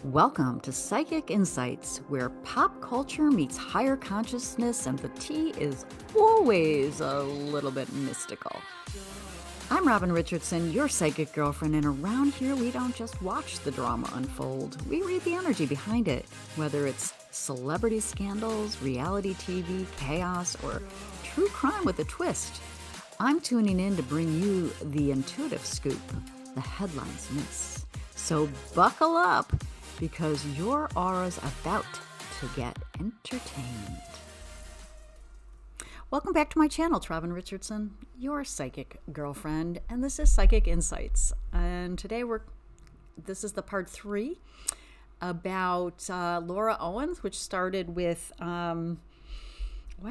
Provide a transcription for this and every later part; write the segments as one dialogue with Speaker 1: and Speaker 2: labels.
Speaker 1: Welcome to Psychic Insights, where pop culture meets higher consciousness and the tea is always a little bit mystical. I'm Robin Richardson, your psychic girlfriend, and around here we don't just watch the drama unfold. We read the energy behind it, whether it's celebrity scandals, reality TV, chaos, or true crime with a twist. I'm tuning in to bring you the intuitive scoop the headlines miss. So buckle up, because your aura's about to get entertained. Welcome back to my channel. It's Robin Richardson, your psychic girlfriend, and this is Psychic Insights. And today this is the part 3 about Laura Owens, which started with, why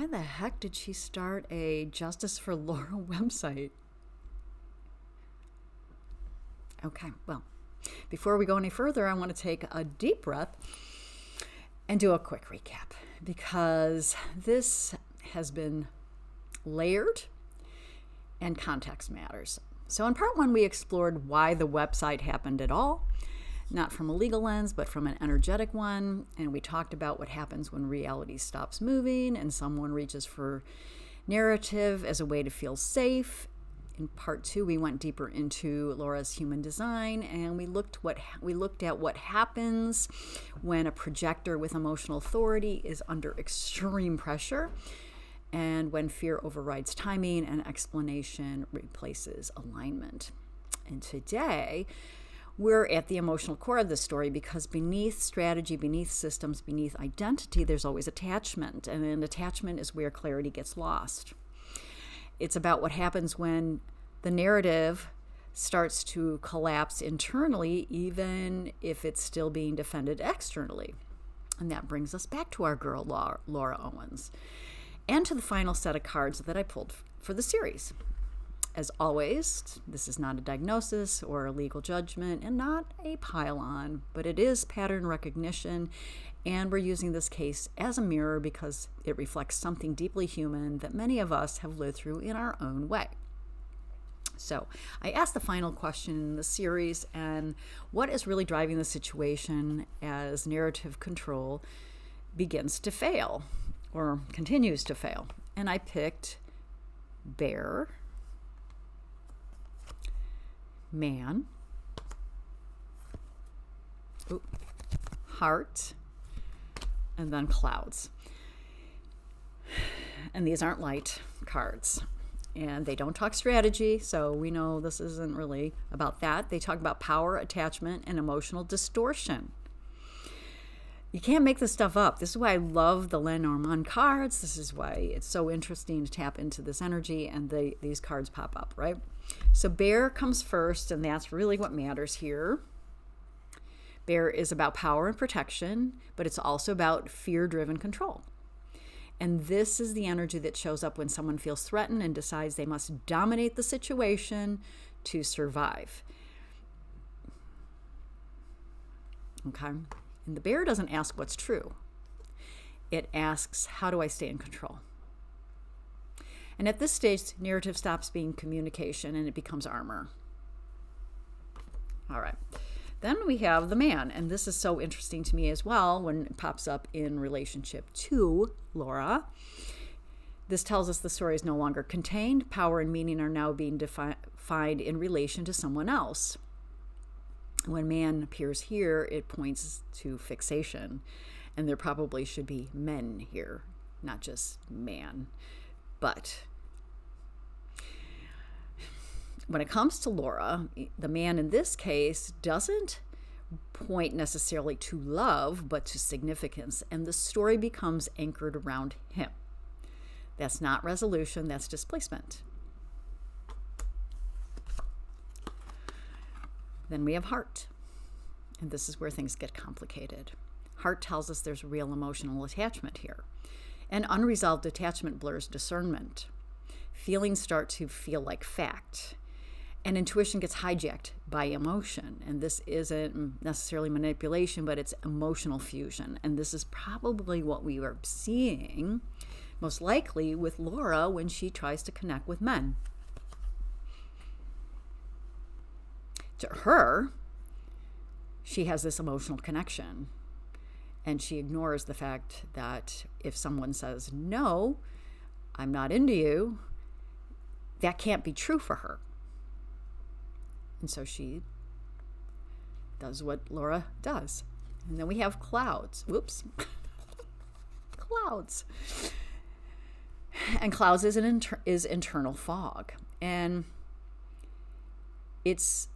Speaker 1: the heck did she start a Justice for Laura website? Okay, well, before we go any further, I want to take a deep breath and do a quick recap, because this has been layered and context matters. So in part 1, we explored why the website happened at all, not from a legal lens, but from an energetic one. And we talked about what happens when reality stops moving and someone reaches for narrative as a way to feel safe. In part 2, we went deeper into Laura's human design, and we looked at what happens when a projector with emotional authority is under extreme pressure, and when fear overrides timing and explanation replaces alignment. And today, we're at the emotional core of the story, because beneath strategy, beneath systems, beneath identity, there's always attachment, and then attachment is where clarity gets lost. It's about what happens when the narrative starts to collapse internally, even if it's still being defended externally. And that brings us back to our girl, Laura Owens, and to the final set of cards that I pulled for the series. As always, this is not a diagnosis or a legal judgment and not a pile-on, but it is pattern recognition, and we're using this case as a mirror because it reflects something deeply human that many of us have lived through in our own way. So I asked the final question in the series, and what is really driving the situation as narrative control begins to fail or continues to fail? And I picked bear, man, heart, and then clouds. And these aren't light cards, and they don't talk strategy, so we know this isn't really about that. They talk about power, attachment, and emotional distortion. You can't make this stuff up. This is why I love the Lenormand cards. This is why it's so interesting to tap into this energy, and these cards pop up, right? So bear comes first, and that's really what matters here. Bear is about power and protection, but it's also about fear-driven control. And this is the energy that shows up when someone feels threatened and decides they must dominate the situation to survive. Okay? And the bear doesn't ask what's true. It asks, how do I stay in control? And at this stage, narrative stops being communication and it becomes armor. All right. Then we have the man, and this is so interesting to me as well when it pops up in relationship to Laura. This tells us the story is no longer contained. Power and meaning are now being defined in relation to someone else. When man appears here, it points to fixation, and there probably should be men here, not just man. But when it comes to Laura, the man in this case doesn't point necessarily to love, but to significance, and the story becomes anchored around him. That's not resolution, that's displacement. Then we have heart, and this is where things get complicated. Heart tells us there's real emotional attachment here, and unresolved attachment blurs discernment. Feelings start to feel like fact, and intuition gets hijacked by emotion. And this isn't necessarily manipulation, but it's emotional fusion. And this is probably what we are seeing, most likely with Laura when she tries to connect with men. To her, she has this emotional connection, and she ignores the fact that if someone says, no, I'm not into you, that can't be true for her. And so she does what Laura does. And then we have clouds. Whoops. Clouds. And clouds is internal fog. And it's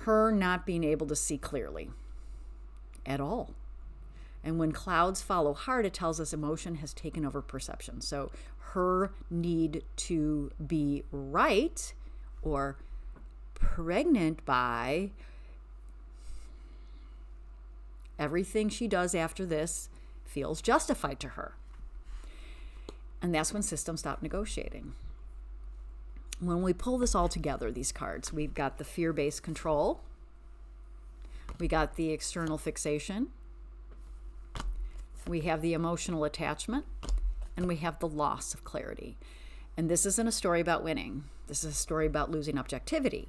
Speaker 1: her not being able to see clearly at all. And when clouds follow hard, it tells us emotion has taken over perception. So her need to be right or pregnant by everything she does after this feels justified to her. And that's when systems stop negotiating. When we pull this all together, these cards, we've got the fear-based control, we got the external fixation, we have the emotional attachment, and we have the loss of clarity. And this isn't a story about winning. This is a story about losing objectivity.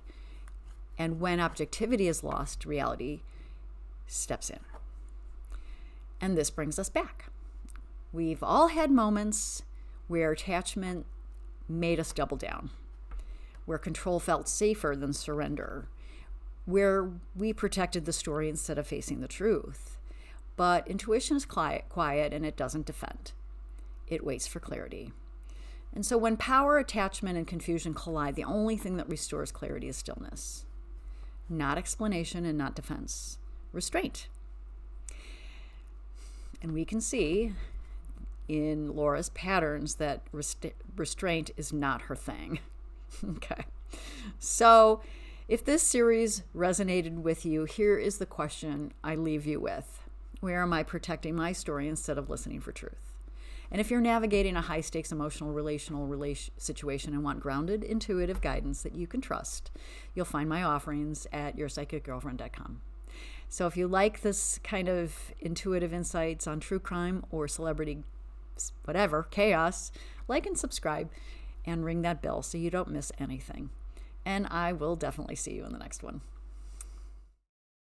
Speaker 1: And when objectivity is lost, reality steps in. And this brings us back. We've all had moments where attachment made us double down, where control felt safer than surrender, where we protected the story instead of facing the truth. But intuition is quiet and it doesn't defend. It waits for clarity. And so when power, attachment, and confusion collide, the only thing that restores clarity is stillness. Not explanation and not defense. Restraint. And we can see in Laura's patterns that restraint is not her thing. Okay. So if this series resonated with you, here is the question I leave you with. Where am I protecting my story instead of listening for truth? And if you're navigating a high-stakes emotional, relational situation and want grounded, intuitive guidance that you can trust, you'll find my offerings at yourpsychicgirlfriend.com. So if you like this kind of intuitive insights on true crime or celebrity, whatever, chaos, like and subscribe and ring that bell so you don't miss anything. And I will definitely see you in the next one.